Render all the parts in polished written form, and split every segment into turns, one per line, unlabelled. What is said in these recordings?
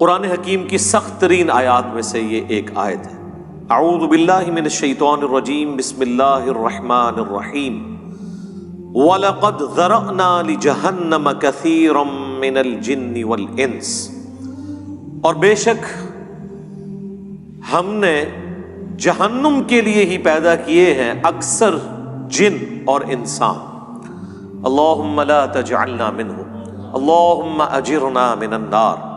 قرآن حکیم کی سخت ترین آیات میں سے یہ ایک آیت ہے۔ اعوذ باللہ من الشیطان الرجیم، بسم اللہ الرحمن الرحیم، وَلَقَدْ ذَرَأْنَا لِجَهَنَّمَ كَثِيرًا مِّنَ الْجِنِّ وَالْإِنسِ، اور بے شک ہم نے جہنم کے لیے ہی پیدا کیے ہیں اکثر جن اور انسان۔ اللہم لا تجعلنا منہم، اللہم اجرنا من النار۔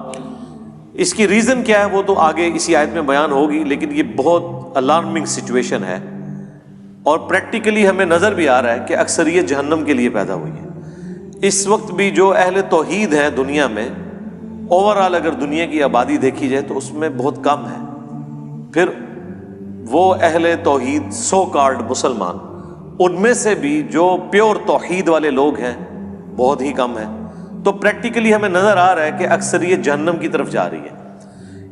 اس کی ریزن کیا ہے وہ تو آگے اسی آیت میں بیان ہوگی، لیکن یہ بہت الارمنگ سچویشن ہے اور پریکٹیکلی ہمیں نظر بھی آ رہا ہے کہ اکثریت جہنم کے لیے پیدا ہوئی ہے۔ اس وقت بھی جو اہل توحید ہیں دنیا میں، اوورآل اگر دنیا کی آبادی دیکھی جائے تو اس میں بہت کم ہے، پھر وہ اہل توحید سو کالڈ مسلمان، ان میں سے بھی جو پیور توحید والے لوگ ہیں بہت ہی کم ہیں۔ تو پریکٹیکلی ہمیں نظر آ رہا ہے کہ اکثریت جہنم کی طرف جا رہی ہے،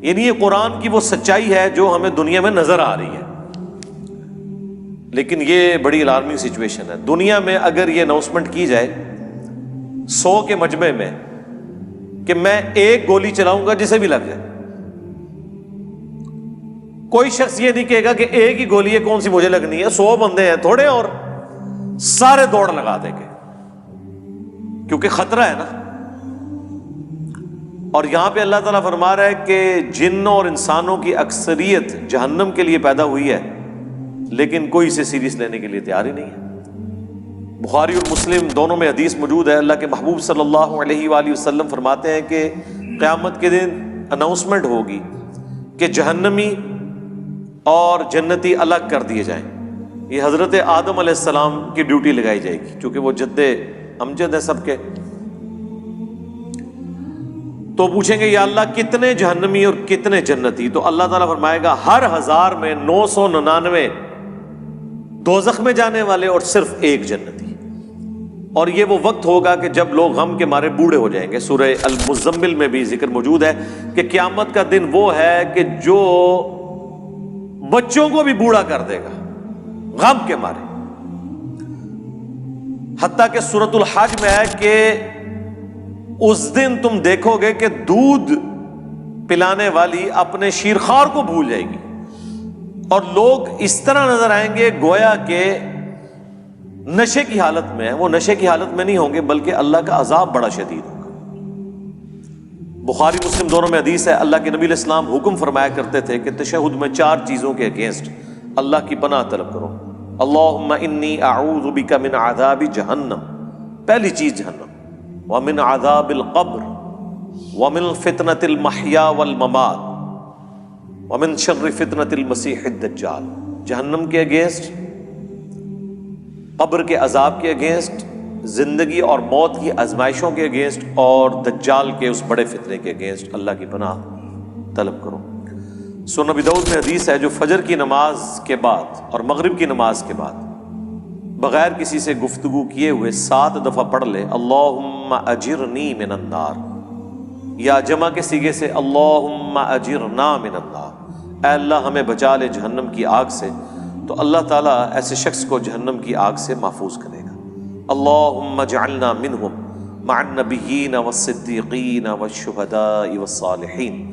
یعنی یہ قرآن کی وہ سچائی ہے جو ہمیں دنیا میں نظر آ رہی ہے۔ لیکن یہ بڑی الارمنگ سچویشن ہے۔ دنیا میں اگر یہ اناؤنسمنٹ کی جائے 100 کے مجمع میں کہ میں ایک گولی چلاؤں گا جسے بھی لگ جائے، کوئی شخص یہ نہیں کہے گا کہ ایک ہی گولی ہے کون سی مجھے لگنی ہے، 100 بندے ہیں تھوڑے اور سارے دوڑ لگا دیں گے، کیونکہ خطرہ ہے نا۔ اور یہاں پہ اللہ تعالیٰ فرما رہا ہے کہ جنوں اور انسانوں کی اکثریت جہنم کے لیے پیدا ہوئی ہے، لیکن کوئی اسے سیریس لینے کے لیے تیار ہی نہیں ہے۔ بخاری اور مسلم دونوں میں حدیث موجود ہے، اللہ کے محبوب صلی اللہ علیہ وآلہ وسلم فرماتے ہیں کہ قیامت کے دن اناؤنسمنٹ ہوگی کہ جہنمی اور جنتی الگ کر دیے جائیں۔ یہ حضرت آدم علیہ السلام کی ڈیوٹی لگائی جائے گی، چونکہ وہ جد امجد ہیں سب کے۔ تو پوچھیں گے یا اللہ کتنے جہنمی اور کتنے جنتی؟ تو اللہ تعالیٰ فرمائے گا ہر 1000 میں 999 دوزخ میں جانے والے اور صرف ایک جنتی۔ اور یہ وہ وقت ہوگا کہ جب لوگ غم کے مارے بوڑھے ہو جائیں گے۔ سورہ المزمل میں بھی ذکر موجود ہے کہ قیامت کا دن وہ ہے کہ جو بچوں کو بھی بوڑھا کر دے گا غم کے مارے، حتیٰ کہ سورۃ الحج میں ہے کہ اس دن تم دیکھو گے کہ دودھ پلانے والی اپنے شیرخوار کو بھول جائے گی، اور لوگ اس طرح نظر آئیں گے گویا کہ نشے کی حالت میں ہیں۔ وہ نشے کی حالت میں نہیں ہوں گے بلکہ اللہ کا عذاب بڑا شدید ہوگا۔ بخاری مسلم دونوں میں حدیث ہے، اللہ کے نبی علیہ السلام حکم فرمایا کرتے تھے کہ تشہد میں 4 چیزوں کے اگینسٹ اللہ کی پناہ طلب کرو۔ اللہم انی اعوذ بک من عذاب جہنم، پہلی چیز جہنم، ومن عذاب القبر، ومن فتنة المحیا والممات، ومن شر فتنة المسیح الدجال۔ جہنم کے اگینسٹ، قبر کے عذاب کے اگینسٹ، زندگی اور موت کی آزمائشوں کے اگینسٹ، اور دجال کے اس بڑے فتنے کے اگینسٹ اللہ کی پناہ طلب کرو۔ سنن ابی داؤد میں حدیث ہے جو فجر کی نماز کے بعد اور مغرب کی نماز کے بعد بغیر کسی سے گفتگو کیے ہوئے 7 دفعہ پڑھ لے اللہم اجرنی من النار، یا جمع کے صیغے سے اللہم اجرنا من النار، اے اللہ ہمیں بچا لے جہنم کی آگ سے، تو اللہ تعالیٰ ایسے شخص کو جہنم کی آگ سے محفوظ کرے گا۔ اللہم اجعلنا منہم مع النبیین والصدیقین والشہداء والصالحین،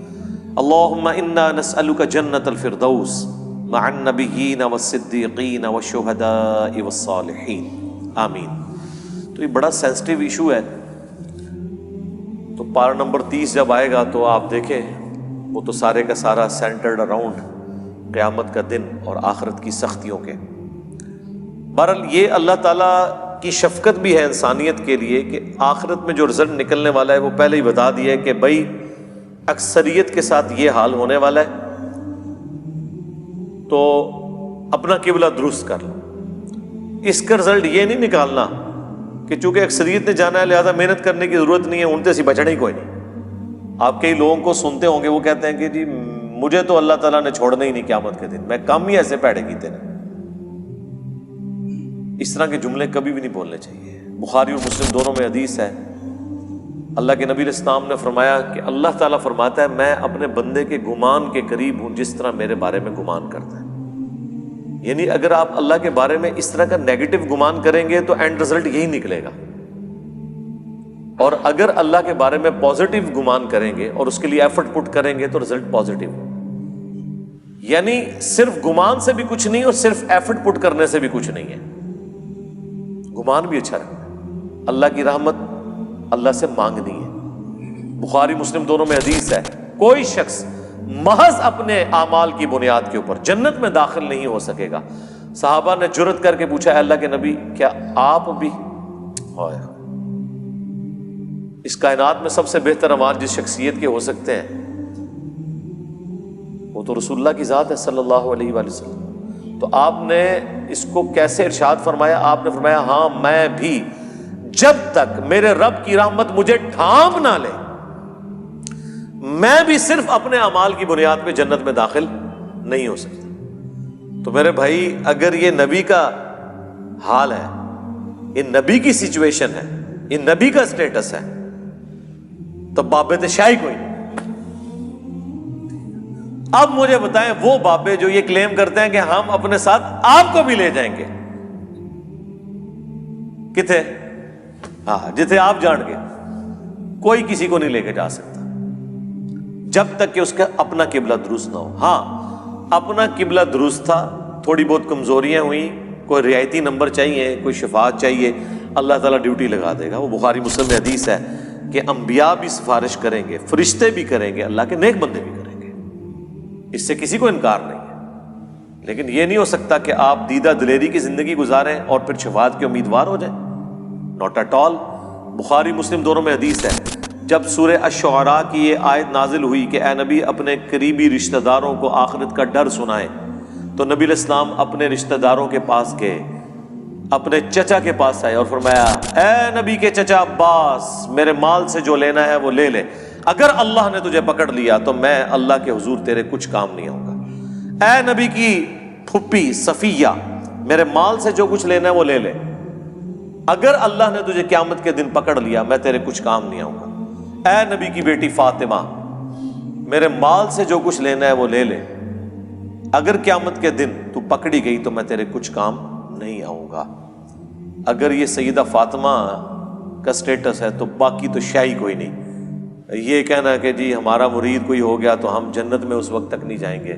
اللہم انا نسألک جنت الفردوس مع النبیین والصدیقین والشہداء والصالحین، آمین۔ تو یہ بڑا سینسٹیو ایشو ہے، تو پارہ نمبر 30 جب آئے گا تو آپ دیکھیں وہ تو سارے کا سارا سینٹرڈ اراؤنڈ قیامت کا دن اور آخرت کی سختیوں کے۔ بہرحال یہ اللہ تعالیٰ کی شفقت بھی ہے انسانیت کے لیے کہ آخرت میں جو رزلٹ نکلنے والا ہے وہ پہلے ہی بتا دیا ہے کہ بھائی اکثریت کے ساتھ یہ حال ہونے والا ہے، تو اپنا قبلہ درست کر لو۔ اس کا رزلٹ یہ نہیں نکالنا کہ چونکہ اکثریت نے جانا ہے لہذا محنت کرنے کی ضرورت نہیں ہے، ان سے بچنا ہی کوئی نہیں۔ آپ کئی لوگوں کو سنتے ہوں گے وہ کہتے ہیں کہ جی مجھے تو اللہ تعالیٰ نے چھوڑنا ہی نہیں قیامت کے دن، میں کام ہی ایسے پیڑے کیتے ہیں۔ اس طرح کے جملے کبھی بھی نہیں بولنے چاہیے۔ بخاری اور مسلم دونوں میں حدیث ہے، اللہ کے نبی علیہ السلام نے فرمایا کہ اللہ تعالیٰ فرماتا ہے میں اپنے بندے کے گمان کے قریب ہوں جس طرح میرے بارے میں گمان کرتا ہے۔ یعنی اگر آپ اللہ کے بارے میں اس طرح کا نیگیٹو گمان کریں گے تو اینڈ رزلٹ یہی نکلے گا۔ اور اگر اللہ کے بارے میں پازیٹیو گمان کریں گے اور اس کے لیے ایفرٹ پٹ کریں گے تو رزلٹ پازیٹیو. یعنی صرف گمان سے بھی کچھ نہیں اور صرف ایفرٹ پٹ کرنے سے بھی کچھ نہیں ہے. گمان بھی اچھا رکھنا. اللہ کی رحمت اللہ سے مانگنی ہے. بخاری مسلم دونوں میں حدیث ہے, کوئی شخص محض اپنے اعمال کی بنیاد کے اوپر جنت میں داخل نہیں ہو سکے گا. صحابہ نے جرأت کر کے پوچھا, اے اللہ کے نبی کیا آپ بھی؟ اس کائنات میں سب سے بہتر اعمال جس شخصیت کے ہو سکتے ہیں وہ تو رسول اللہ کی ذات ہے صلی اللہ علیہ وآلہ وسلم. تو آپ نے اس کو کیسے ارشاد فرمایا؟ آپ نے فرمایا ہاں میں بھی جب تک میرے رب کی رحمت مجھے ڈھانپ نہ لے میں بھی صرف اپنے اعمال کی بنیاد پہ جنت میں داخل نہیں ہو سکتا. تو میرے بھائی اگر یہ نبی کا حال ہے, یہ نبی کی سچویشن ہے, یہ نبی کا سٹیٹس ہے, تو بابے شاہی کوئی نہیں. اب مجھے بتائیں وہ بابے جو یہ کلیم کرتے ہیں کہ ہم اپنے ساتھ آپ کو بھی لے جائیں گے, کتنے؟ ہاں جتنے آپ جان کے کوئی کسی کو نہیں لے کے جا سکتا جب تک کہ اس کا اپنا قبلہ درست نہ ہو. ہاں اپنا قبلہ درست تھا, تھوڑی بہت کمزوریاں ہوئیں, کوئی رعایتی نمبر چاہیے, کوئی شفاعت چاہیے, اللہ تعالیٰ ڈیوٹی لگا دے گا. وہ بخاری مسلم میں حدیث ہے کہ انبیاء بھی سفارش کریں گے, فرشتے بھی کریں گے, اللہ کے نیک بندے بھی کریں گے. اس سے کسی کو انکار نہیں ہے. لیکن یہ نہیں ہو سکتا کہ آپ دیدہ دلیری کی زندگی گزاریں اور پھر شفاعت کے امیدوار ہو جائیں. Not at all. بخاری مسلم دونوں میں حدیث ہے, جب سورہ الشعراء کی یہ آیت نازل ہوئی کہ اے نبی اپنے قریبی رشتہ داروں کو آخرت کا ڈر سنائیں, تو نبی علیہ السلام اپنے رشتہ داروں کے پاس گئے, اپنے چچا کے پاس آئے اور فرمایا اے نبی کے چچا عباس, میرے مال سے جو لینا ہے وہ لے لے, اگر اللہ نے تجھے پکڑ لیا تو میں اللہ کے حضور تیرے کچھ کام نہیں آؤں گا. اے نبی کی پھپھی صفیہ, میرے مال سے جو کچھ لینا ہے وہ لے لے, اگر اللہ نے تجھے قیامت کے دن پکڑ لیا میں تیرے کچھ کام نہیں آؤں گا. اے نبی کی بیٹی فاطمہ, میرے مال سے جو کچھ لینا ہے وہ لے لے, اگر قیامت کے دن تو پکڑی گئی تو میں تیرے کچھ کام نہیں آؤں گا. اگر یہ سیدہ فاطمہ کا سٹیٹس ہے تو باقی تو شاہی کوئی نہیں. یہ کہنا کہ جی ہمارا مرید کوئی ہو گیا تو ہم جنت میں اس وقت تک نہیں جائیں گے.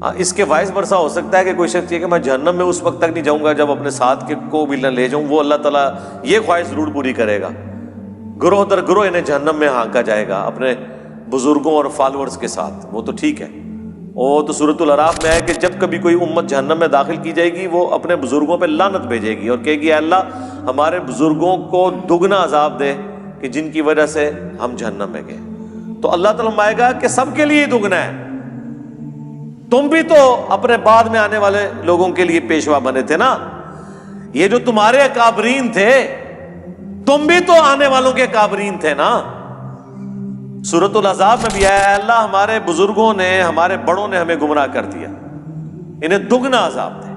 ہاں اس کے وائس ورثہ ہو سکتا ہے کہ کوئی شخص یہ کہ میں جہنم میں اس وقت تک نہیں جاؤں گا جب اپنے ساتھ کے کو بھی نہ لے جاؤں. وہ اللہ تعالیٰ یہ خواہش ضرور پوری کرے گا, گروہ در گروہ انہیں جہنم میں ہانکا جائے گا اپنے بزرگوں اور فالورز کے ساتھ. وہ تو ٹھیک ہے, وہ تو سورۃ الاعراف میں ہے کہ جب کبھی کوئی امت جہنم میں داخل کی جائے گی وہ اپنے بزرگوں پہ لعنت بھیجے گی اور کہے گی اے اللہ ہمارے بزرگوں کو دگنا عذاب دے کہ جن کی وجہ سے ہم جہنم میں گئے. تو اللہ تعالیٰ فرمائے گا کہ سب کے لیے دگنا ہے, تم بھی تو اپنے بعد میں آنے والے لوگوں کے لیے پیشوا بنے تھے نا, یہ جو تمہارے اکابرین تھے تم بھی تو آنے والوں کے اکابرین تھے نا. سورۃ الاحزاب میں بھی آیا اے اللہ ہمارے بزرگوں نے ہمارے بڑوں نے ہمیں گمراہ کر دیا, انہیں دگنا عذاب دے.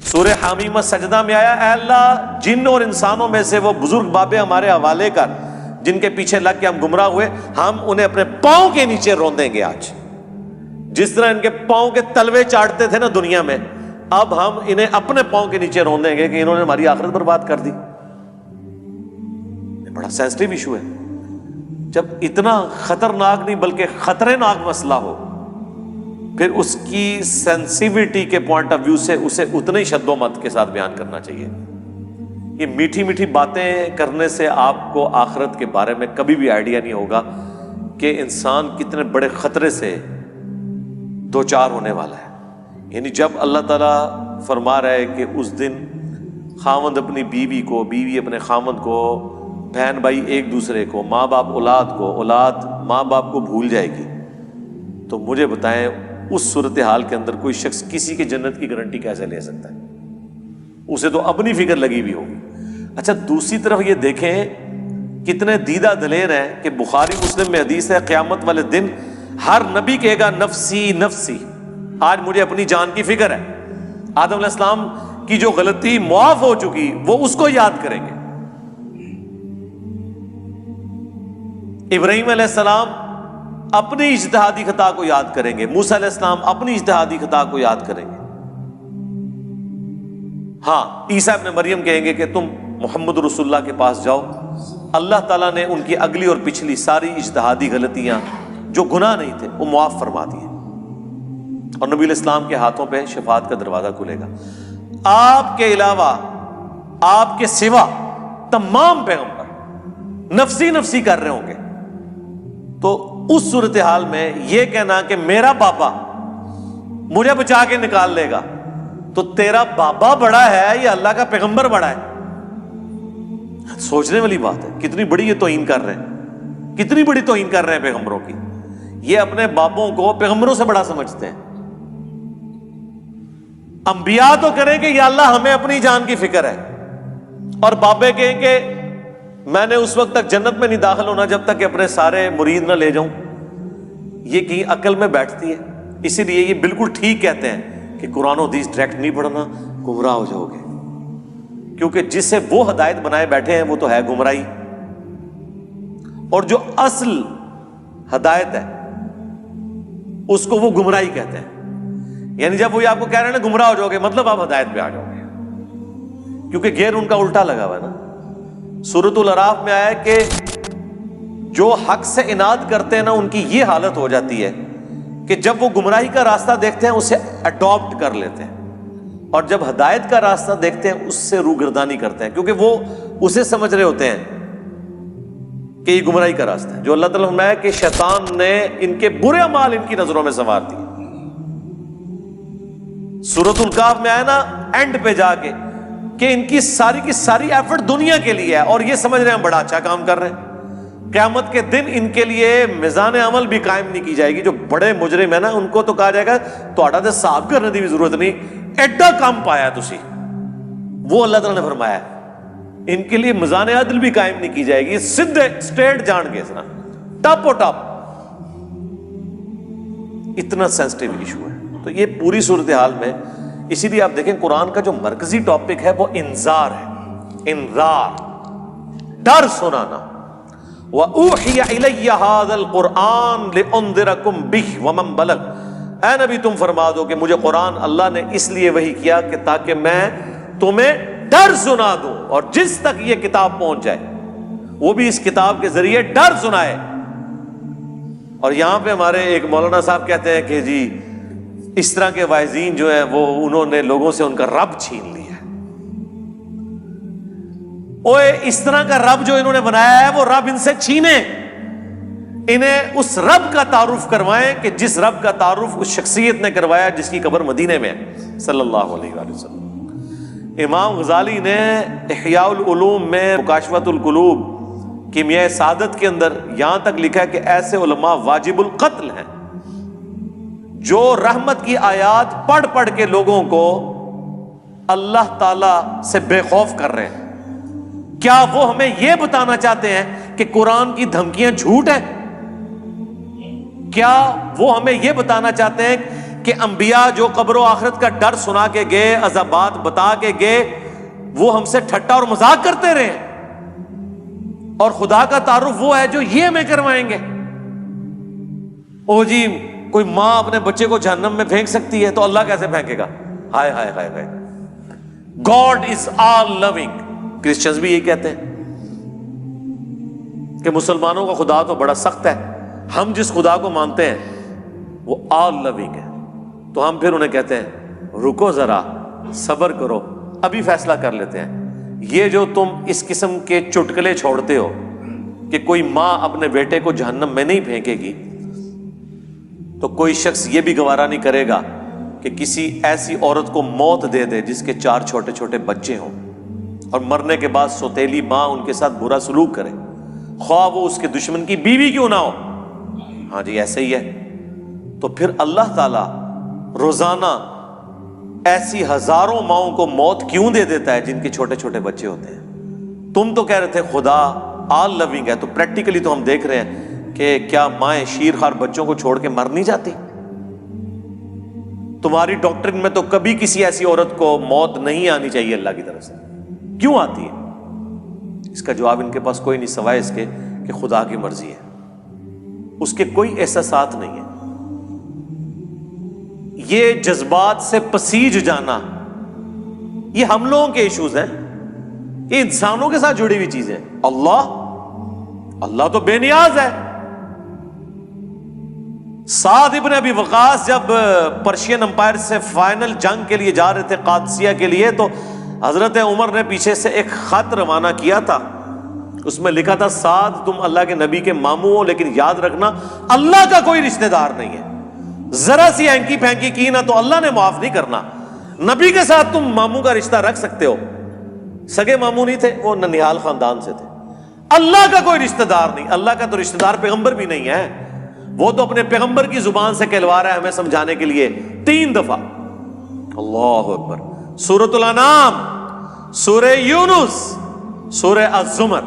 سورہ حامیمہ سجدہ میں آیا اے اللہ جن اور انسانوں میں سے وہ بزرگ بابے ہمارے حوالے کر جن کے پیچھے لگ کے ہم گمراہ ہوئے, ہم انہیں اپنے پاؤں کے نیچے روندیں گے. آج جس طرح ان کے پاؤں کے تلوے چاٹتے تھے نا دنیا میں, اب ہم انہیں اپنے پاؤں کے نیچے روندیں گے کہ انہوں نے ہماری آخرت برباد کر دی. یہ بڑا سینسٹیو ایشو ہے. جب اتنا خطرناک نہیں بلکہ خطرے ناک مسئلہ ہو پھر اس کی سینسیوٹی کے پوائنٹ آف ویو سے اسے اتنے ہی شد و مت کے ساتھ بیان کرنا چاہیے. یہ میٹھی میٹھی باتیں کرنے سے آپ کو آخرت کے بارے میں کبھی بھی آئیڈیا نہیں ہوگا کہ انسان کتنے بڑے خطرے سے دو چار ہونے والا ہے. یعنی جب اللہ تعالیٰ فرما رہا ہے کہ اس دن خاوند اپنی بیوی کو, بیوی اپنے خاوند کو, بہن بھائی ایک دوسرے کو, ماں باپ اولاد کو, اولاد ماں باپ کو بھول جائے گی, تو مجھے بتائیں اس صورتحال کے اندر کوئی شخص کسی کی جنت کی گارنٹی کیسے لے سکتا ہے؟ اسے تو اپنی فکر لگی ہوئی ہوگی. اچھا دوسری طرف یہ دیکھیں کتنے دیدہ دلیر ہیں کہ بخاری مسلم میں حدیث ہے قیامت والے دن ہر نبی کہے گا نفسی نفسی, آج مجھے اپنی جان کی فکر ہے. آدم علیہ السلام کی جو غلطی معاف ہو چکی وہ اس کو یاد کریں گے, ابراہیم علیہ السلام اپنی اجتہادی خطا کو یاد کریں گے, موسیٰ علیہ السلام اپنی اجتہادی خطا کو یاد کریں گے. ہاں عیسیٰ ابن مریم کہیں گے کہ تم محمد رسول اللہ کے پاس جاؤ، اللہ تعالیٰ نے ان کی اگلی اور پچھلی ساری اجتہادی غلطیاں جو گناہ نہیں تھے وہ معاف فرما دیے، اور نبی علیہ السلام کے ہاتھوں پہ شفاعت کا دروازہ کھلے گا۔ آپ کے علاوہ، آپ کے سوا تمام پیغمبر نفسی نفسی کر رہے ہوں گے، تو اس صورتحال میں یہ کہنا کہ میرا بابا مجھے بچا کے نکال لے گا، تو تیرا بابا بڑا ہے یا اللہ کا پیغمبر بڑا ہے؟ سوچنے والی بات ہے، کتنی بڑی یہ توہین کر رہے ہیں، کتنی بڑی توہین کر رہے ہیں پیغمبروں کی۔ یہ اپنے باپوں کو پیغمبروں سے بڑا سمجھتے ہیں۔ انبیاء تو کریں کہ یا اللہ ہمیں اپنی جان کی فکر ہے، اور بابے کہیں کہ میں نے اس وقت تک جنت میں نہیں داخل ہونا جب تک کہ اپنے سارے مرید نہ لے جاؤں۔ یہ کہیں عقل میں بیٹھتی ہے؟ اسی لیے یہ بالکل ٹھیک کہتے ہیں کہ قرآن و حدیث ڈائریکٹ نہیں پڑھنا، گمراہ ہو جاؤ گے، کیونکہ جس سے وہ ہدایت بنائے بیٹھے ہیں وہ تو ہے گمراہی، اور جو اصل ہدایت ہے اس کو وہ گمراہی کہتے ہیں۔ یعنی جب وہ آپ کو کہہ رہے ہیں نا گمراہ ہو جاؤ گے، مطلب آپ ہدایت پہ آ جاؤ گے، کیونکہ گیئر ان کا الٹا لگا ہوا ہے نا۔ سورۃ الاعراف میں آیا کہ جو حق سے اناد کرتے ہیں نا ان کی یہ حالت ہو جاتی ہے کہ جب وہ گمراہی کا راستہ دیکھتے ہیں اسے اڈاپٹ کر لیتے ہیں، اور جب ہدایت کا راستہ دیکھتے ہیں اس سے روگردانی کرتے ہیں، کیونکہ وہ اسے سمجھ رہے ہوتے ہیں کہ یہ گمراہی کا راستہ ہے۔ جو اللہ تعالیٰ نے فرمایا کہ شیطان نے ان کے برے اعمال ان کی نظروں میں سنوار دیے۔ سورۃ الکہف میں آیا نا اینڈ پہ جا کے کہ ان کی ساری ایفرٹ دنیا کے لیے ہے، اور یہ سمجھ رہے ہیں بڑا اچھا کام کر رہے ہیں۔ قیامت کے دن ان کے لیے میزان عمل بھی قائم نہیں کی جائے گی۔ جو بڑے مجرم ہیں نا ان کو تو کہا جائے گا تہاڈا تے حساب کرنے دی بھی ضرورت نہیں، ایڈا کام پایا تسی۔ وہ اللہ تعالیٰ نے فرمایا ان کے لیے میزان عدل بھی قائم نہیں کی جائے گی، سیدھے اسٹریٹ جان گے سنا، ٹاپ و ٹاپ۔ اتنا سینسٹیو ایشو ہے۔ تو یہ پوری صورتحال میں اسی لیے آپ دیکھیں قرآن کا جو مرکزی ٹاپک ہے وہ انذار ہے، انذار، ڈر سنانا۔ وَأُوحِيَ إِلَيَّ هَذَا الْقُرْآنُ لِأُنذِرَكُم بِهِ وَمَن بَلَغَ۔ اے نبی تم فرما دو کہ مجھے قرآن اللہ نے اس لیے وحی کیا کہ تاکہ میں تمہیں ڈر سنا دوں، اور جس تک یہ کتاب پہنچ جائے وہ بھی اس کتاب کے ذریعے ڈر سنائے۔ اور یہاں پہ ہمارے ایک مولانا صاحب کہتے ہیں کہ جی اس طرح کے واعظین جو ہیں وہ انہوں نے لوگوں سے ان کا رب چھین لیا ہے۔ اوے اس طرح کا رب جو انہوں نے بنایا ہے وہ رب ان سے چھینے، انہیں اس رب کا تعارف کروائیں کہ جس رب کا تعارف اس شخصیت نے کروایا جس کی قبر مدینے میں ہے صلی اللہ علیہ وآلہ وسلم۔ امام غزالی نے احیاء العلوم میں مکاشفۃ القلوب کیمیائے سعادت کے اندر یہاں تک لکھا ہے کہ ایسے علماء واجب القتل ہیں جو رحمت کی آیات پڑھ پڑھ کے لوگوں کو اللہ تعالی سے بے خوف کر رہے ہیں۔ کیا وہ ہمیں یہ بتانا چاہتے ہیں کہ قرآن کی دھمکیاں جھوٹ ہیں؟ کیا وہ ہمیں یہ بتانا چاہتے ہیں کہ انبیاء جو قبر و آخرت کا ڈر سنا کے گئے، عذابات بتا کے گئے، وہ ہم سے ٹھٹا اور مذاق کرتے رہے، اور خدا کا تعارف وہ ہے جو یہ ہمیں کروائیں گے؟ او جی کوئی ماں اپنے بچے کو جہنم میں پھینک سکتی ہے تو اللہ کیسے پھینکے گا؟ ہائے ہائے ہائے ہائے، God is all living. Christians بھی یہی کہتے ہیں کہ مسلمانوں کا خدا تو بڑا سخت ہے، ہم جس خدا کو مانتے ہیں وہ آل لونگ ہے۔ تو ہم پھر انہیں کہتے ہیں رکو ذرا، صبر کرو، ابھی فیصلہ کر لیتے ہیں۔ یہ جو تم اس قسم کے چٹکلے چھوڑتے ہو کہ کوئی ماں اپنے بیٹے کو جہنم میں نہیں پھینکے گی، تو کوئی شخص یہ بھی گوارا نہیں کرے گا کہ کسی ایسی عورت کو موت دے دے جس کے 4 چھوٹے چھوٹے بچے ہوں، اور مرنے کے بعد سوتیلی ماں ان کے ساتھ برا سلوک کرے، خواہ وہ اس کے دشمن کی بیوی کیوں نہ ہو۔ ہاں جی ایسے ہی ہے۔ تو پھر اللہ تعالیٰ روزانہ ایسی ہزاروں ماؤں کو موت کیوں دے دیتا ہے جن کے چھوٹے چھوٹے بچے ہوتے ہیں؟ تم تو کہہ رہے تھے خدا آل لونگ ہے، تو پریکٹیکلی تو ہم دیکھ رہے ہیں کہ کیا مائیں شیر خوار بچوں کو چھوڑ کے مر نہیں جاتی؟ تمہاری ڈاکٹرن میں تو کبھی کسی ایسی عورت کو موت نہیں آنی چاہیے اللہ کی طرف سے، کیوں آتی ہے؟ اس کا جواب ان کے پاس کوئی نہیں سوائے اس کے کہ خدا کی مرضی ہے، اس کے کوئی احساسات نہیں ہے۔ یہ جذبات سے پسیج جانا یہ ہم لوگوں کے ایشوز ہیں یہ انسانوں کے ساتھ جڑی ہوئی چیزیں. اللہ تو بے نیاز ہے. سعد ابن ابی وقاص جب پرشین امپائر سے فائنل جنگ کے لیے جا رہے تھے قادسیہ کے لیے، تو حضرت عمر نے پیچھے سے ایک خط روانہ کیا تھا. اس میں لکھا تھا سعد تم اللہ کے نبی کے ماموں ہو، لیکن یاد رکھنا اللہ کا کوئی رشتہ دار نہیں ہے. ذرا سی ہینکی پھینکی کی نا تو اللہ نے معاف نہیں کرنا. نبی کے ساتھ تم ماموں کا رشتہ رکھ سکتے ہو، سگے ماموں نہیں تھے، وہ ننیال خاندان سے تھے. اللہ کا کوئی رشتہ دار نہیں. اللہ کا تو رشتہ دار پیغمبر بھی نہیں ہے. وہ تو اپنے پیغمبر کی زبان سے کہلوا رہا ہے ہمیں سمجھانے کے لیے 3 دفعہ. اللہ اکبر. سورۃ الانعام، سورہ یونس، سورہ الزمر.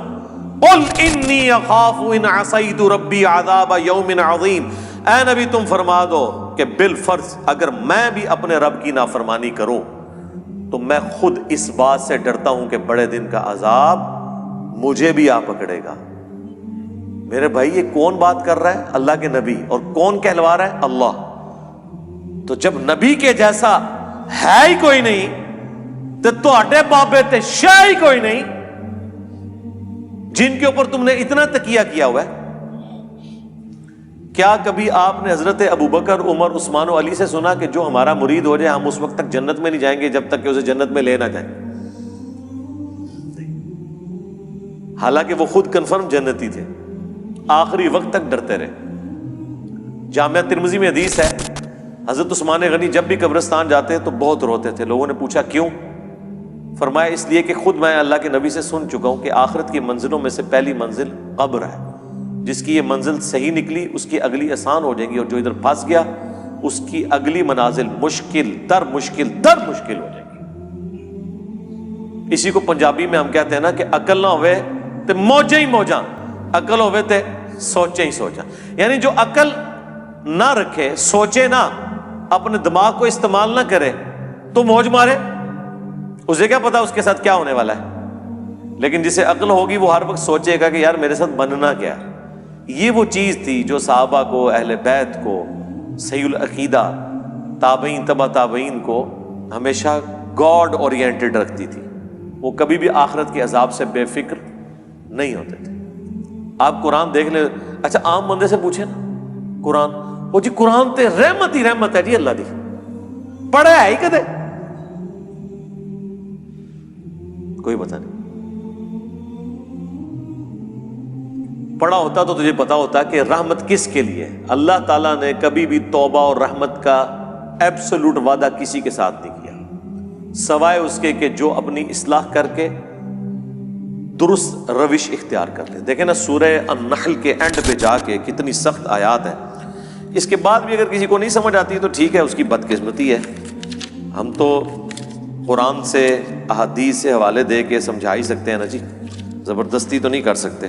قل انی اخاف ان عصیت ربی عذاب یوم عظیم. اے نبی تم فرما دو کہ بالفرض اگر میں بھی اپنے رب کی نافرمانی کروں تو میں خود اس بات سے ڈرتا ہوں کہ بڑے دن کا عذاب مجھے بھی آ پکڑے گا. میرے بھائی یہ کون بات کر رہا ہے؟ اللہ کے نبی. اور کون کہلوا رہا ہے؟ اللہ. تو جب نبی کے جیسا ہے ہی کوئی نہیں تو تہاڈے بابے تے شے ہی کوئی نہیں جن کے اوپر تم نے اتنا تکیہ کیا ہوا ہے. کیا کبھی آپ نے حضرت ابوبکر، عمر، عثمان و علی سے سنا کہ جو ہمارا مرید ہو جائے ہم اس وقت تک جنت میں نہیں جائیں گے جب تک کہ اسے جنت میں لے نہ جائیں؟ حالانکہ وہ خود کنفرم جنتی تھے، آخری وقت تک ڈرتے رہے. جامعہ ترمذی میں حدیث ہے حضرت عثمان غنی جب بھی قبرستان جاتے تو بہت روتے تھے. لوگوں نے پوچھا کیوں؟ فرمایا اس لیے کہ خود میں اللہ کے نبی سے سن چکا ہوں کہ آخرت کی منزلوں میں سے پہلی منزل قبر ہے. جس کی یہ منزل صحیح نکلی اس کی اگلی آسان ہو جائے گی، اور جو ادھر پھنس گیا اس کی اگلی منازل مشکل تر مشکل ہو جائے گی. اسی کو پنجابی میں ہم کہتے ہیں نا کہ عقل نہ ہوئے تے موجیں ہی موجاں، عقل ہوئے تے سوچیں ہی سوچاں. یعنی جو عقل نہ رکھے، سوچے نہ، اپنے دماغ کو استعمال نہ کرے تو موج مارے. اسے کیا پتا اس کے ساتھ کیا ہونے والا ہے. لیکن جسے عقل ہوگی وہ ہر وقت سوچے گا کہ یار میرے ساتھ بننا کیا. یہ وہ چیز تھی جو صحابہ کو، اہل بیت کو، صحیح العقیدہ، تابعین، تبع تابعین کو ہمیشہ گاڈ اورینٹڈ رکھتی تھی. وہ کبھی بھی آخرت کے عذاب سے بے فکر نہیں ہوتے تھے. آپ قرآن دیکھ لیں. اچھا عام بندے سے پوچھیں نا قرآن، وہ جی قرآن تے رحمت ہی رحمت ہے جی اللہ دی، پڑھا ہے ہی کدے؟ کوئی پتہ نہیں. پڑھا ہوتا تو تجھے پتا ہوتا کہ رحمت کس کے لیے. اللہ تعالیٰ نے کبھی بھی توبہ اور رحمت کا ایبسولوٹ وعدہ کسی کے ساتھ نہیں کیا سوائے اس کے کہ جو اپنی اصلاح کر کے درست روش اختیار کر لے. دیکھیں نا سورہ النحل کے اینڈ پہ جا کے کتنی سخت آیات ہیں. اس کے بعد بھی اگر کسی کو نہیں سمجھ آتی تو ٹھیک ہے، اس کی بدقسمتی ہے. ہم تو قرآن سے، احادیث سے حوالے دے کے سمجھا ہی سکتے ہیں نا جی، زبردستی تو نہیں کر سکتے.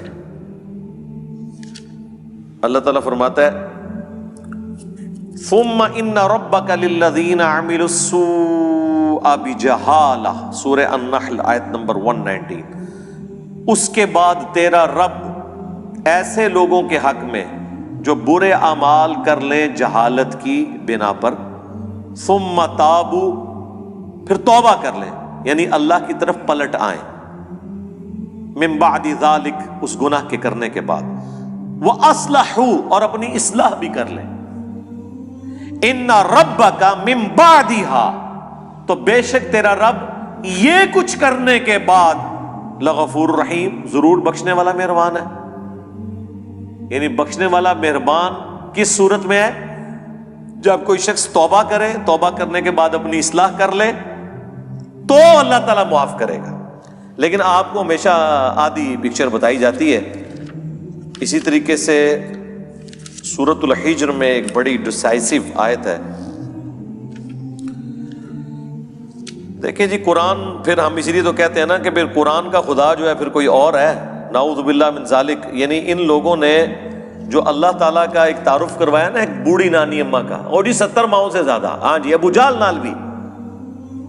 اللہ تعالیٰ فرماتا ہے ثم ان ربک للذین عملوا السوء بجہالہ، سورہ النحل آیت نمبر 119. اس کے بعد تیرا رب ایسے لوگوں کے حق میں جو برے اعمال کر لیں جہالت کی بنا پر، ثم تابوا، پھر توبہ کر لیں، یعنی اللہ کی طرف پلٹ آئیں، من بعد ذالک، اس گناہ کے کرنے کے بعد، وَأَصْلَحُوا، اور اپنی اصلاح بھی کر لیں. إِنَّ رَبَّكَ مِن بَعْدِهَا، تو بے شک تیرا رب یہ کچھ کرنے کے بعد لغفور رحیم، ضرور بخشنے والا مہربان ہے. یعنی بخشنے والا مہربان کس صورت میں ہے؟ جب کوئی شخص توبہ کرے، توبہ کرنے کے بعد اپنی اصلاح کر لے تو اللہ تعالیٰ معاف کرے گا. لیکن آپ کو ہمیشہ آدھی پکچر بتائی جاتی ہے. اسی طریقے سے سورۃ الحجر میں ایک بڑی ڈسائسو آیت ہے. دیکھیں جی قرآن، پھر ہم اسی لیے تو کہتے ہیں نا کہ پھر قرآن کا خدا جو ہے پھر کوئی اور ہے، نعوذ باللہ من ذالک. یعنی ان لوگوں نے جو اللہ تعالیٰ کا ایک تعارف کروایا نا ایک بوڑھی نانی اماں کا، اور جی 70 ماؤں سے زیادہ، ہاں جی ابو جہل نال بھی،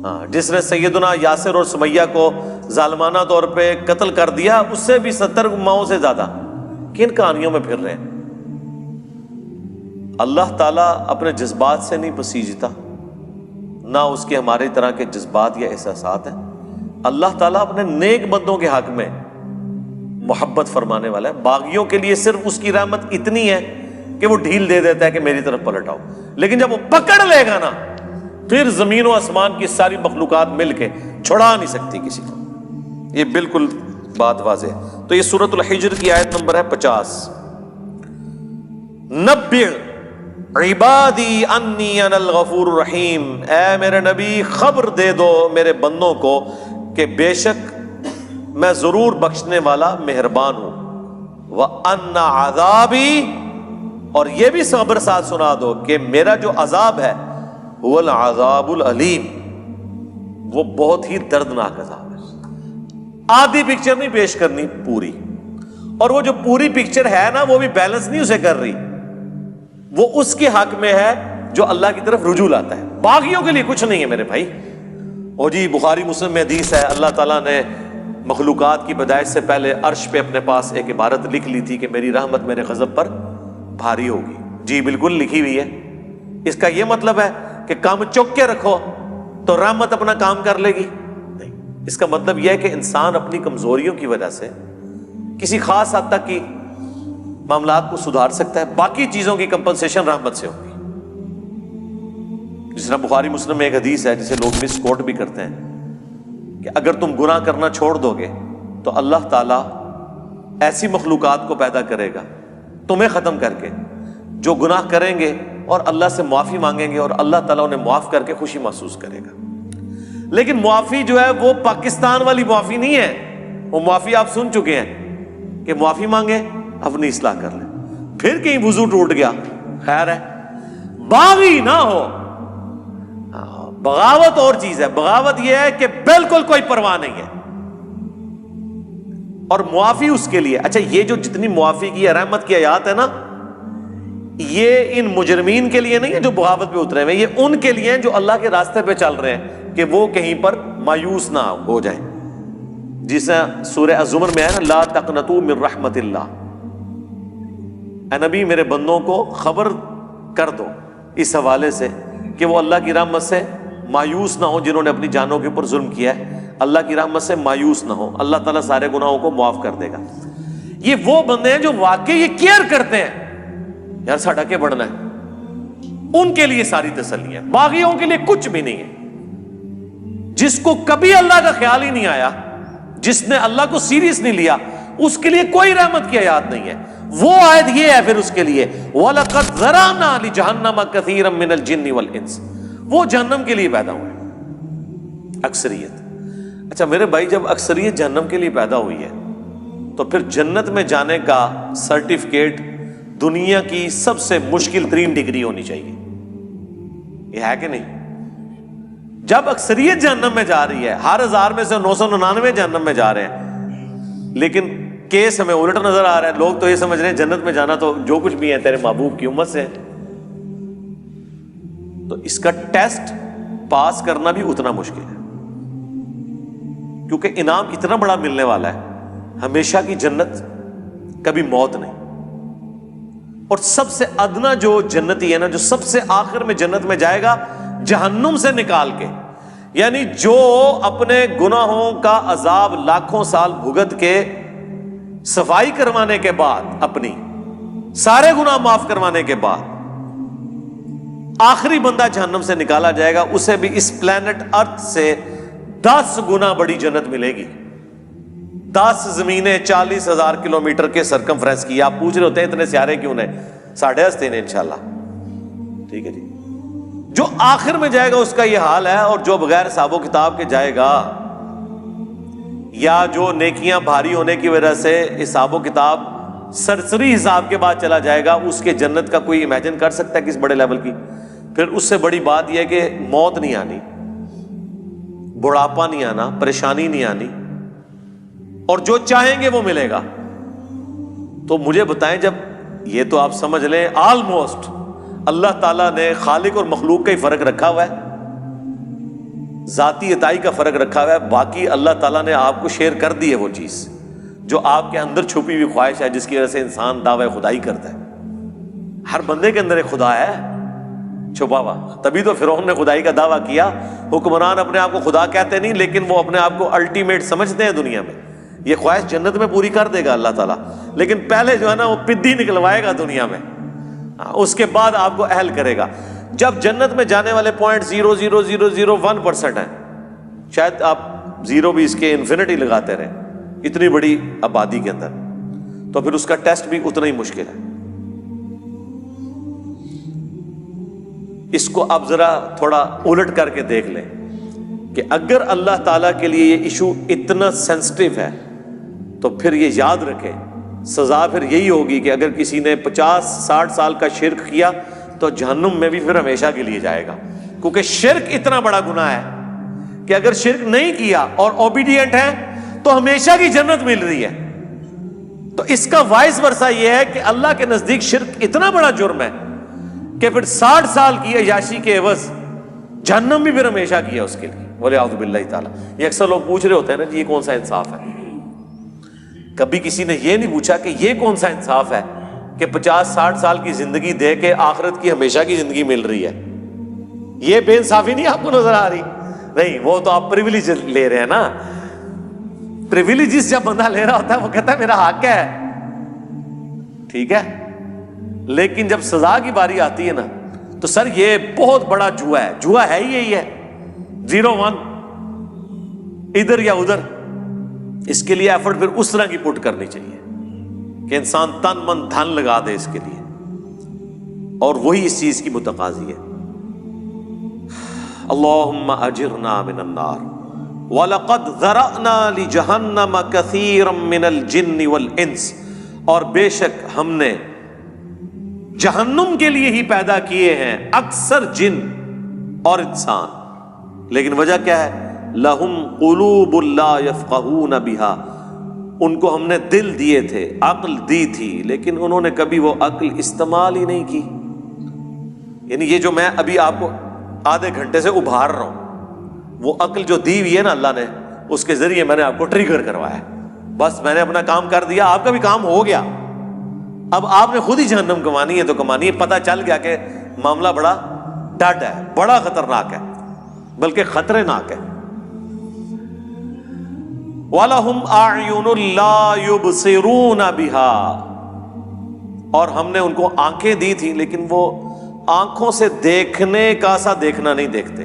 ہاں جس نے سیدنا یاسر اور سمیہ کو ظالمانہ طور پہ قتل کر دیا، اس سے بھی 70 ماؤں سے زیادہ. کن کہانیوں میں پھر رہے ہیں؟ اللہ تعالیٰ اپنے جذبات سے نہیں پسیجتا، نہ اس کے ہماری طرح کے جذبات یا احساسات ہیں. اللہ تعالیٰ اپنے نیک بندوں کے حق میں محبت فرمانے والا ہے. باغیوں کے لیے صرف اس کی رحمت اتنی ہے کہ وہ ڈھیل دے دیتا ہے کہ میری طرف پلٹ آؤ, لیکن جب وہ پکڑ لے گا نا پھر زمین و آسمان کی ساری مخلوقات مل کے چھڑا نہیں سکتی کسی کو. یہ بالکل بات واضح ہے. تو یہ سورۃ الحجر کی آیت نمبر ہے 50. نبئ عبادی انی انا الغفور الرحیم, اے میرے نبی خبر دے دو میرے بندوں کو کہ بے شک میں ضرور بخشنے والا مہربان ہوں. وَأَنَّ عَذَابِي, اور یہ بھی خبر ساتھ سنا دو کہ میرا جو عذاب ہے هُوَ الْعَذَابُ الْعَلِيمُ, وہ بہت ہی دردناک عذاب ہے. آدھی پکچر نہیں پیش کرنی, پوری. اور وہ جو پوری پکچر ہے نا وہ بھی بیلنس نہیں اسے کر رہی, وہ اس کے حق میں ہے جو اللہ کی طرف رجوع لاتا ہے. باغیوں کے لیے کچھ نہیں ہے میرے بھائی. اور جی بخاری مسلم میں حدیث ہے, اللہ تعالیٰ نے مخلوقات کی پیدائش سے پہلے عرش پہ اپنے پاس ایک عبارت لکھ لی تھی کہ میری رحمت میرے غضب پر بھاری ہوگی. جی بالکل لکھی ہوئی ہے. اس کا یہ مطلب ہے کہ کام چوک کے رکھو تو رحمت اپنا کام کر لے گی؟ نہیں. اس کا مطلب یہ ہے کہ انسان اپنی کمزوریوں کی وجہ سے کسی خاص حد تک کی معاملات کو سدھار سکتا ہے, باقی چیزوں کی کمپنسیشن رحمت سے ہوگی. جس طرح بخاری مسلم میں ایک حدیث ہے جسے لوگ مس کوٹ بھی کرتے ہیں کہ اگر تم گناہ کرنا چھوڑ دو گے تو اللہ تعالیٰ ایسی مخلوقات کو پیدا کرے گا تمہیں ختم کر کے جو گناہ کریں گے اور اللہ سے معافی مانگیں گے, اور اللہ تعالیٰ انہیں معاف کر کے خوشی محسوس کرے گا. لیکن معافی جو ہے وہ پاکستان والی معافی نہیں ہے. وہ معافی آپ سن چکے ہیں کہ معافی مانگے اپنی اصلاح کر لیں, پھر کہیں وضو ٹوٹ گیا خیر ہے. باغی نہ ہو. بغاوت اور چیز ہے. بغاوت یہ ہے کہ بالکل کوئی پرواہ نہیں ہے, اور معافی اس کے لیے. اچھا یہ جو جتنی معافی کی رحمت کی آیات ہے نا, یہ ان مجرمین کے لیے نہیں ہے جو بغاوت پہ اترے ہوئے, یہ ان کے لیے ہیں جو اللہ کے راستے پہ چل رہے ہیں کہ وہ کہیں پر مایوس نہ ہو جائیں. جس سورہ الزمر میں ہے نا, لا تقنطوا من رحمت اللہ. اے نبی میرے بندوں کو خبر کر دو اس حوالے سے کہ وہ اللہ کی رحمت سے مایوس نہ ہو. جنہوں نے اپنی جانوں کے اوپر ظلم کیا ہے اللہ کی رحمت سے مایوس نہ ہو, اللہ تعالیٰ سارے گناہوں کو معاف کر دے گا. یہ وہ بندے ہیں جو واقعی یہ کیئر کرتے ہیں یار ساڈا کے بڑھنا ہے, ان کے لیے ساری تسلی ہے. باغیوں کے لیے کچھ بھی نہیں ہے. جس کو کبھی اللہ کا خیال ہی نہیں آیا, جس نے اللہ کو سیریس نہیں لیا, اس کے لیے کوئی رحمت کی آیات نہیں ہے. وہ آیت یہ ہے پھر اس کے لیے وَلَقَدْ ذَرَأْنَا لِجَهَنَّمَ كَثِيرًا مِنَ الْجِنِّ وَالْإِنسِ, وہ جہنم کے لیے پیدا ہوئے اکثریت. اچھا میرے بھائی جب اکثریت جہنم کے لیے پیدا ہوئی ہے تو پھر جنت میں جانے کا سرٹیفکیٹ دنیا کی سب سے مشکل ترین ڈگری ہونی چاہیے. یہ ہے کہ نہیں؟ جب اکثریت جہنم میں جا رہی ہے, ہر 1000 میں سے 999 جہنم میں جا رہے ہیں, لیکن کیس ہمیں الٹ نظر آ رہا ہے. لوگ تو یہ سمجھ رہے ہیں جنت میں جانا تو جو کچھ بھی ہے تیرے محبوب کی امت سے ہے. تو اس کا ٹیسٹ پاس کرنا بھی اتنا مشکل ہے, کیونکہ انعام اتنا بڑا ملنے والا ہے, ہمیشہ کی جنت, کبھی موت نہیں. اور سب سے ادنا جو جنتی ہے نا, جو سب سے آخر میں جنت میں جائے گا جہنم سے نکال کے, یعنی جو اپنے گناہوں کا عذاب لاکھوں سال بھگت کے صفائی کروانے کے بعد, اپنی سارے گناہ معاف کروانے کے بعد آخری بندہ جہنم سے نکالا جائے گا, اسے بھی اس پلانٹ ارتھ سے 10 گنا بڑی جنت ملے گی. 10 زمینیں 40,000 کلومیٹر کے سرکمفرنس کی. آپ پوچھ رہے ہوتے ہیں اتنے سیارے کیوں نے, 10.5 ہیں انشاءاللہ. ٹھیک ہے جی. جو آخر میں جائے گا اس کا یہ حال ہے, اور جو بغیر حساب و کتاب کے جائے گا, یا جو نیکیاں بھاری ہونے کی وجہ سے حساب و کتاب سرسری حساب کے بعد چلا جائے گا, اس کے جنت کا کوئی امیجن کر سکتا ہے کس بڑے لیول کی؟ پھر اس سے بڑی بات یہ ہے کہ موت نہیں آنی, بڑھاپا نہیں آنا, پریشانی نہیں آنی, اور جو چاہیں گے وہ ملے گا. تو مجھے بتائیں, جب یہ تو آپ سمجھ لیں آلموسٹ اللہ تعالیٰ نے خالق اور مخلوق کا ہی فرق رکھا ہوا ہے, ذاتی عطائی کا فرق رکھا ہوا ہے, باقی اللہ تعالیٰ نے آپ کو شیئر کر دی ہے وہ چیز جو آپ کے اندر چھپی ہوئی خواہش ہے, جس کی وجہ سے انسان دعوی خدائی کرتا ہے. ہر بندے کے اندر ایک خدا ہے چھپا ہوا. تبھی تو فرعون نے خدائی کا دعویٰ کیا. حکمران اپنے آپ کو خدا کہتے نہیں، لیکن وہ اپنے آپ کو الٹیمیٹ سمجھتے ہیں دنیا میں. یہ خواہش جنت میں پوری کر دے گا اللہ تعالیٰ، لیکن پہلے جو ہے نا وہ پدی نکلوائے گا دنیا میں، اس کے بعد آپ کو اہل کرے گا. جب جنت میں جانے والے 0.00001% ہیں، شاید آپ زیرو بھی اس کے انفینٹی لگاتے رہیں اتنی بڑی آبادی کے اندر، تو پھر اس کا ٹیسٹ بھی اتنا ہی مشکل ہے. اس کو آپ ذرا تھوڑا الٹ کر کے دیکھ لیں کہ اگر اللہ تعالیٰ کے لیے یہ ایشو اتنا سینسٹیو ہے تو پھر یہ یاد رکھیں سزا پھر یہی ہوگی کہ اگر کسی نے 50-60 سال کا شرک کیا تو جہنم میں بھی پھر ہمیشہ کے لیے جائے گا، کیونکہ شرک اتنا بڑا گناہ ہے کہ اگر شرک نہیں کیا اور اوبیڈینٹ ہے تو ہمیشہ کی جنت مل رہی ہے. تو اس کا وائس ورثہ یہ ہے کہ اللہ کے نزدیک شرک اتنا بڑا جرم ہے کہ پھر 60 سال کی عیاشی کے عوض جہنم بھی پھر ہمیشہ کی ہے اس کے لیے، وَلِعَوْذُ بِاللَّهِ تعالیٰ. یہ اکثر لوگ پوچھ رہے ہوتے ہیں نا جی یہ کون سا انصاف ہے. کبھی کسی نے یہ نہیں پوچھا کہ یہ کون سا انصاف ہے کہ 50-60 سال کی زندگی دے کے آخرت کی ہمیشہ کی زندگی مل رہی ہے. یہ بے انصافی نہیں آپ کو نظر آ رہی؟ نہیں، وہ تو آپ پریویلیج لے رہے ہیں نا. پریویلیجز جب بندہ لے رہا ہوتا ہے وہ کہتا ہے میرا حق ہے، ٹھیک ہے، لیکن جب سزا کی باری آتی ہے نا تو سر یہ بہت بڑا جوا ہے. جوا ہے ہی یہی ہے، 0-1 ادھر یا ادھر. اس کے لیے ایفرٹ پھر اس طرح کی پٹ کرنی چاہیے کہ انسان تن من دھن لگا دے اس کے لیے، اور وہی اس چیز کی متقاضی ہے. اللہم اجرنا من النار وَلَقَدْ ذَرَأْنَا لِجَهَنَّمَ كَثِيرًا مِّنَ الْجِنِّ وَالْإِنسِ، اور بے شک ہم نے جہنم کے لیے ہی پیدا کیے ہیں اکثر جن اور انسان. لیکن وجہ کیا ہے؟ لَهُمْ قُلُوبٌ لَا يَفْقَهُونَ بِهَا، ان کو ہم نے دل دیے تھے، عقل دی تھی، لیکن انہوں نے کبھی وہ عقل استعمال ہی نہیں کی. یعنی یہ جو میں ابھی آپ کو آدھے گھنٹے سے ابھار رہا ہوں، وہ عقل جو دی ہوئی ہے نا اللہ نے، اس کے ذریعے میں نے آپ کو ٹریگر کروایا. بس میں نے اپنا کام کر دیا، آپ کا بھی کام ہو گیا. اب آپ نے خود ہی جہنم کمانی ہے تو کمانی ہے. پتہ چل گیا کہ معاملہ بڑا ڈٹ ہے، بڑا خطرناک ہے، بلکہ خطرے ناک ہے. وَلَهُمْ أَعْيُنٌ لَا يُبْصِرُونَ بِهَا، اور ہم نے ان کو آنکھیں دی تھی لیکن وہ آنکھوں سے دیکھنے کا سا دیکھنا نہیں دیکھتے.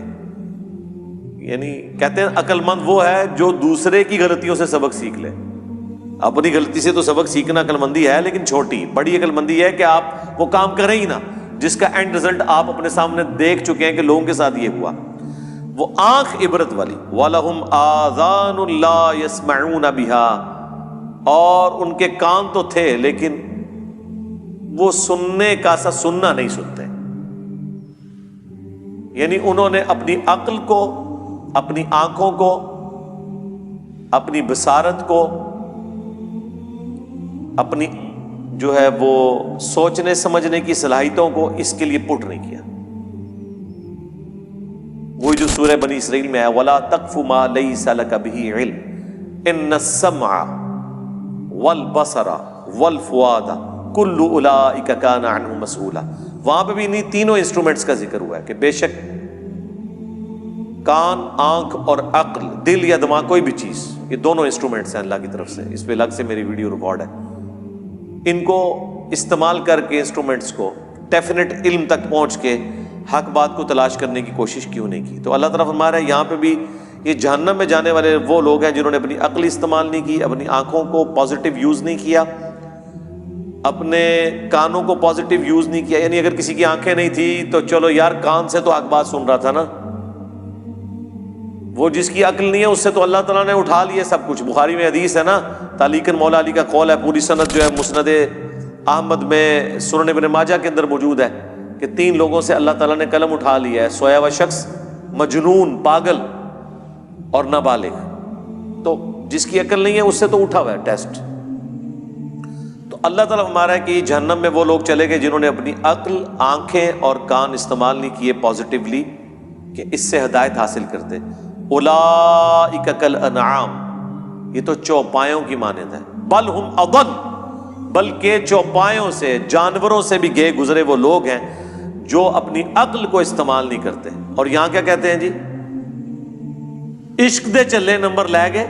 یعنی کہتے ہیں عقل مند وہ ہے جو دوسرے کی غلطیوں سے سبق سیکھ لے. اپنی غلطی سے تو سبق سیکھنا عقل مندی ہے، لیکن چھوٹی. بڑی عقل مندی ہے کہ آپ وہ کام کریں ہی نہ جس کا اینڈ رزلٹ آپ اپنے سامنے دیکھ چکے ہیں کہ لوگوں کے ساتھ یہ ہوا. وہ آنکھ عبرت والی. وَلَهُمْ آذَانٌ لَا يَسْمَعُونَ بِهَا، اور ان کے کان تو تھے لیکن وہ سننے کا سا سننا نہیں سنتے. یعنی انہوں نے اپنی عقل کو، اپنی آنکھوں کو، اپنی بصارت کو، اپنی جو ہے وہ سوچنے سمجھنے کی صلاحیتوں کو اس کے لیے پٹ نہیں کیا. وہ جو سورہ بنی اسرائیل میں ہے وَلَا تَقْفُ مَا لَيْسَ لَكَ بِهِ عِلْمٌ إِنَّ السَّمْعَ وَالْبَصَرَ وَالْفُؤَادَ كُلُّ أُولَٰئِكَ كَانَ عَنْهُ مَسْئُولًا. وہاں پہ بھی انہیں تینوں انسٹرومنٹس کا ذکر ہوا ہے کہ بے شک کان، آنکھ اور عقل، دل یا دماغ، کوئی بھی چیز، یہ دونوں انسٹرومنٹس ہیں اللہ کی طرف سے. اس پہ الگ سے میری ویڈیو ریکارڈ ہے. ان کو استعمال کر کے انسٹرومنٹس کو ڈیفینیٹ علم تک پہنچ کے حق بات کو تلاش کرنے کی کوشش کیوں نہیں کی؟ تو اللہ تعالیٰ فرما رہا ہے یہاں پہ بھی یہ جہنم میں جانے والے وہ لوگ ہیں جنہوں نے اپنی عقل استعمال نہیں کی، اپنی آنکھوں کو پازیٹیو یوز نہیں کیا، اپنے کانوں کو پازیٹیو یوز نہیں کیا. یعنی اگر کسی کی آنکھیں نہیں تھی تو چلو یار کان سے تو حق بات سن رہا تھا نا، وہ جس کی عقل نہیں ہے اس سے تو اللہ تعالیٰ نے اٹھا لیا سب کچھ. بخاری میں حدیث ہے نا، تعلیقاً مولا علی کا قول ہے، پوری سند جو ہے مسند احمد میں، سنن ابن ماجہ کے اندر موجود ہے کہ 3 لوگوں سے اللہ تعالیٰ نے قلم اٹھا لیا ہے، سویا ہوا شخص، مجنون، پاگل اور نابالغ. تو جس کی عقل نہیں ہے اس سے تو اٹھا ہوا ہے ٹیسٹ. تو اللہ تعالیٰ ہمارا ہے کہ جہنم میں وہ لوگ چلے گئے جنہوں نے اپنی عقل، آنکھیں اور کان استعمال نہیں کیے پازیٹیولی کہ اس سے ہدایت حاصل کرتے. اولئک کالانعام، یہ تو چوپایوں کی مانند ہے. بل ہم اضل، بلکہ چوپایوں سے، جانوروں سے بھی گئے گزرے وہ لوگ ہیں جو اپنی عقل کو استعمال نہیں کرتے. اور یہاں کیا کہتے ہیں جی؟ عشق دے چلے نمبر لے گئے،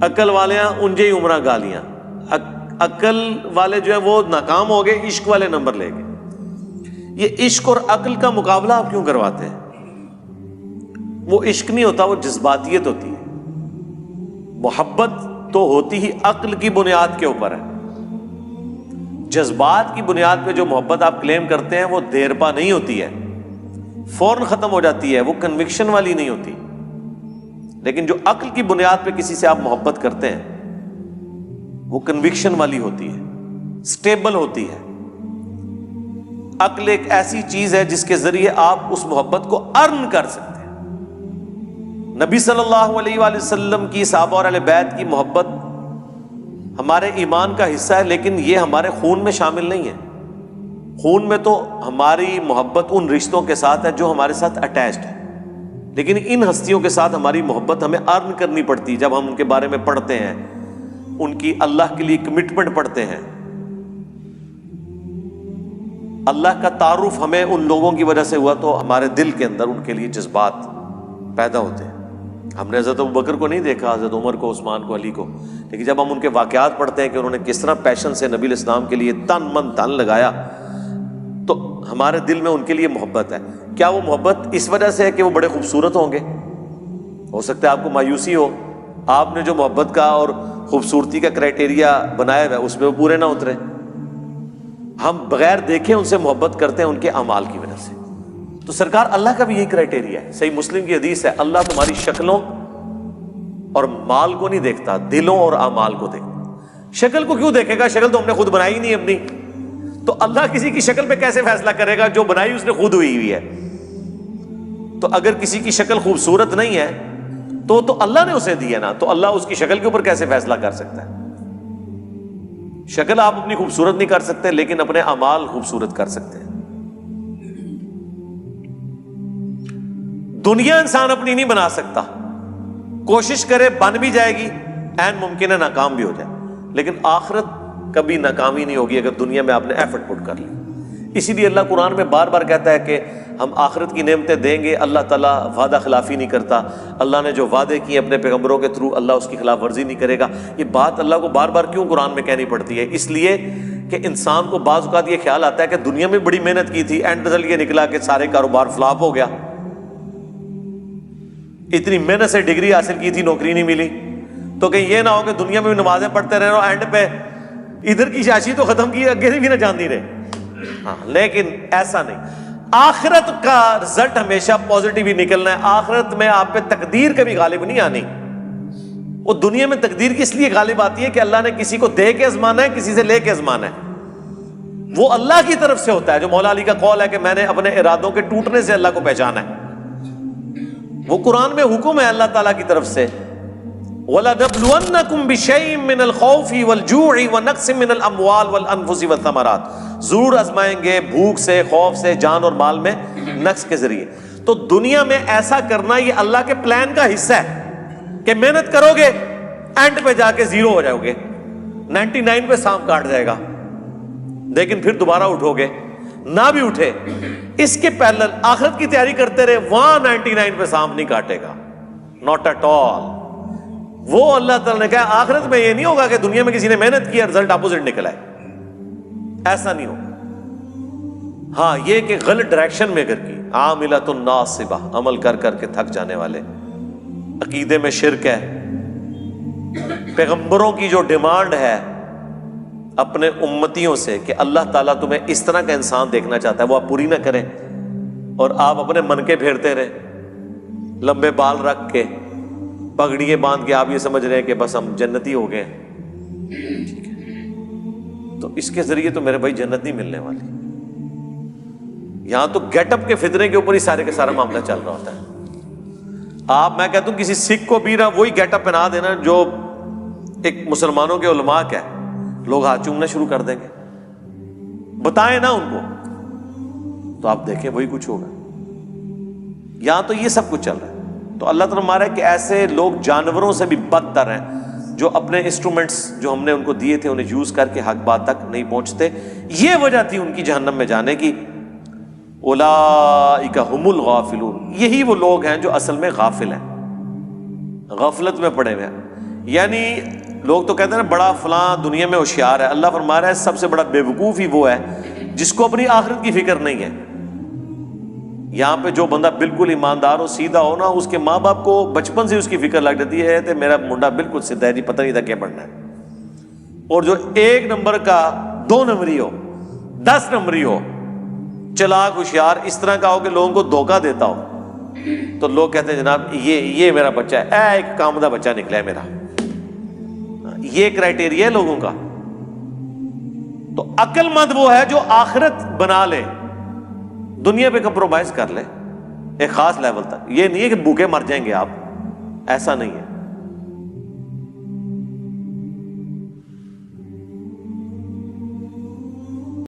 عقل والے انجے ہی عمرہ گالیاں. عقل والے جو ہے وہ ناکام ہو گئے، عشق والے نمبر لے گئے. یہ عشق اور عقل کا مقابلہ آپ کیوں کرواتے ہیں؟ وہ عشق نہیں ہوتا، وہ جذباتیت ہوتی ہے. محبت تو ہوتی ہی عقل کی بنیاد کے اوپر ہے. جذبات کی بنیاد پہ جو محبت آپ کلیم کرتے ہیں وہ دیر پا نہیں ہوتی ہے، فوراً ختم ہو جاتی ہے، وہ کنوکشن والی نہیں ہوتی. لیکن جو عقل کی بنیاد پہ کسی سے آپ محبت کرتے ہیں وہ کنوکشن والی ہوتی ہے، سٹیبل ہوتی ہے. عقل ایک ایسی چیز ہے جس کے ذریعے آپ اس محبت کو ارن کر سکتے ہیں. نبی صلی اللہ علیہ وآلہ وسلم کی، صحابہ اور اہل بیت کی محبت ہمارے ایمان کا حصہ ہے، لیکن یہ ہمارے خون میں شامل نہیں ہے. خون میں تو ہماری محبت ان رشتوں کے ساتھ ہے جو ہمارے ساتھ اٹیچڈ ہے، لیکن ان ہستیوں کے ساتھ ہماری محبت ہمیں ارن کرنی پڑتی. جب ہم ان کے بارے میں پڑھتے ہیں، ان کی اللہ کے لیے کمٹمنٹ پڑھتے ہیں، اللہ کا تعارف ہمیں ان لوگوں کی وجہ سے ہوا تو ہمارے دل کے اندر ان کے لیے جذبات پیدا ہوتے ہیں. ہم نے حضرت ابوبکر کو نہیں دیکھا، حضرت عمر کو، عثمان کو، علی کو، لیکن جب ہم ان کے واقعات پڑھتے ہیں کہ انہوں نے کس طرح پیشن سے نبی الاسلام کے لیے تن من دھن لگایا، تو ہمارے دل میں ان کے لیے محبت ہے. کیا وہ محبت اس وجہ سے ہے کہ وہ بڑے خوبصورت ہوں گے؟ ہو سکتا ہے آپ کو مایوسی ہو، آپ نے جو محبت کا اور خوبصورتی کا کرائٹیریا بنایا ہوا ہے اس میں وہ پورے نہ اترے. ہم بغیر دیکھے ان سے محبت کرتے ہیں ان کے اعمال کی وجہ سے. تو سرکار اللہ کا بھی یہی کرائٹیریا ہے. صحیح مسلم کی حدیث ہے، اللہ تمہاری شکلوں اور مال کو نہیں دیکھتا، دلوں اور اعمال کو دیکھتا. شکل کو کیوں دیکھے گا؟ شکل تو ہم نے خود بنائی نہیں اپنی. تو اللہ کسی کی شکل پہ کیسے فیصلہ کرے گا؟ جو بنائی اس نے خود ہوئی ہے. تو اگر کسی کی شکل خوبصورت نہیں ہے تو اللہ نے اسے دی ہے نا، تو اللہ اس کی شکل کے اوپر کیسے فیصلہ کر سکتا ہے؟ شکل آپ اپنی خوبصورت نہیں کر سکتے، لیکن اپنے اعمال خوبصورت کر سکتے ہیں. دنیا انسان اپنی نہیں بنا سکتا، کوشش کرے بن بھی جائے گی، عین ممکن ہے ناکام بھی ہو جائے، لیکن آخرت کبھی ناکامی نہیں ہوگی اگر دنیا میں آپ نے ایفرٹ پٹ کر لی. اسی لیے اللہ قرآن میں بار بار کہتا ہے کہ ہم آخرت کی نعمتیں دیں گے. اللہ تعالیٰ وعدہ خلافی نہیں کرتا. اللہ نے جو وعدے کیے اپنے پیغمبروں کے تھرو، اللہ اس کی خلاف ورزی نہیں کرے گا. یہ بات اللہ کو بار بار کیوں قرآن میں کہنی پڑتی ہے؟ اس لیے کہ انسان کو بعض اوقات یہ خیال آتا ہے کہ دنیا میں بڑی محنت کی تھی، اینڈ رزلٹ یہ نکلا کہ سارے کاروبار فلاپ ہو گیا. اتنی محنت سے ڈگری حاصل کی تھی، نوکری نہیں ملی. تو کہیں یہ نہ ہو کہ دنیا میں بھی نمازیں پڑھتے رہے، اینڈ پہ ادھر کی شاشی تو ختم کی، اگے بھی نہ جان نہیں رہے. ہاں، لیکن ایسا نہیں. آخرت کا رزلٹ ہمیشہ پازیٹیو ہی نکلنا ہے. آخرت میں آپ پہ تقدیر کبھی غالب نہیں آنی. وہ دنیا میں تقدیر کس لیے غالب آتی ہے کہ اللہ نے کسی کو دے کے آزمانا ہے، کسی سے لے کے آزمانا ہے. وہ اللہ کی طرف سے ہوتا ہے. جو مولا علی کا قول ہے کہ میں نے اپنے ارادوں کے ٹوٹنے سے اللہ کو پہچانا ہے، وہ قرآن میں حکم ہے اللہ تعالیٰ کی طرف سے. وَلَنَبْلُوَنَّكُمْ بِشَيْءٍ مِّنَ الْخَوْفِ وَالْجُوعِ وَنَقْصٍ مِّنَ الْأَمْوَالِ وَالْأَنفُسِ وَالثَّمَرَاتِ. ضرور آزمائیں گے بھوک سے، خوف سے، جان اور مال میں نقص کے ذریعے. تو دنیا میں ایسا کرنا یہ اللہ کے پلان کا حصہ ہے کہ محنت کرو گے، اینڈ پہ جا کے زیرو ہو جاؤ گے، 99 پہ سانپ کاٹ جائے گا، لیکن پھر دوبارہ اٹھو گے. نہ بھی اٹھے، اس کے پیرلل آخرت کی تیاری کرتے رہے، وہاں 99 پہ سانپ نہیں کاٹے گا. Not at all. وہ اللہ تعالیٰ نے کہا آخرت میں یہ نہیں ہوگا کہ دنیا میں کسی نے محنت کی اور رزلٹ اپوزٹ نکلا ہے. ایسا نہیں ہوگا. ہاں، یہ کہ غلط ڈائریکشن میں اگر کی، عاملۃ ناصبہ، عمل کر کر کے تھک جانے والے. عقیدے میں شرک ہے. پیغمبروں کی جو ڈیمانڈ ہے اپنے امتیوں سے کہ اللہ تعالیٰ تمہیں اس طرح کا انسان دیکھنا چاہتا ہے، وہ آپ پوری نہ کریں اور آپ اپنے من کے پھیرتے رہے، لمبے بال رکھ کے، پگڑیاں باندھ کے آپ یہ سمجھ رہے ہیں کہ بس ہم جنتی ہو گئے. ٹھیک ہے، تو اس کے ذریعے تو میرے بھائی جنت نہیں ملنے والی. یہاں تو گیٹ اپ کے فتنے کے اوپر ہی سارے کا سارا معاملہ چل رہا ہوتا ہے. میں کہتا ہوں کسی سکھ کو بھی نہ وہی گیٹ اپ پہنا دینا جو ایک مسلمانوں کے علماء کا ہے، لوگ ہاتھ چومنا شروع کر دیں گے. بتائیں نا ان کو، تو آپ دیکھیں وہی کچھ ہوگا. یہاں تو یہ سب کچھ چل رہا ہے. تو اللہ تعالیٰ ہمارا ہے کہ ایسے لوگ جانوروں سے بھی بدتر ہیں جو اپنے انسٹرومنٹس جو ہم نے ان کو دیے تھے انہیں یوز کر کے حق بات تک نہیں پہنچتے. یہ وجہ تھی ان کی جہنم میں جانے کی. اولئک هم الغافلون، یہی وہ لوگ ہیں جو اصل میں غافل ہیں، غفلت میں پڑے ہوئے ہیں۔ یعنی لوگ تو کہتے ہیں نا بڑا فلاں دنیا میں ہوشیار ہے، اللہ فرما رہا ہے سب سے بڑا بیوقوف ہی وہ ہے جس کو اپنی آخرت کی فکر نہیں ہے۔ یہاں پہ جو بندہ بالکل ایماندار ہو، سیدھا ہو نا، اس کے ماں باپ کو بچپن سے اس کی فکر لگ جاتی ہے کہ میرا منڈا بالکل سیدھا ہے جی، پتہ نہیں تھا کیا بننا ہے۔ اور جو 1 نمبر کا 2 نمبری ہو، 10 نمبری ہو، چلاک ہوشیار اس طرح کا ہو کہ لوگوں کو دھوکہ دیتا ہو، تو لوگ کہتے ہیں جناب یہ میرا بچہ ہے، ایک کامدہ بچہ نکلا ہے میرا۔ یہ کرائٹیریا ہے لوگوں کا۔ تو عقل مند وہ ہے جو آخرت بنا لے، دنیا پہ کمپرومائز کر لے ایک خاص لیول تک۔ یہ نہیں ہے کہ بھوکے مر جائیں گے آپ، ایسا نہیں ہے۔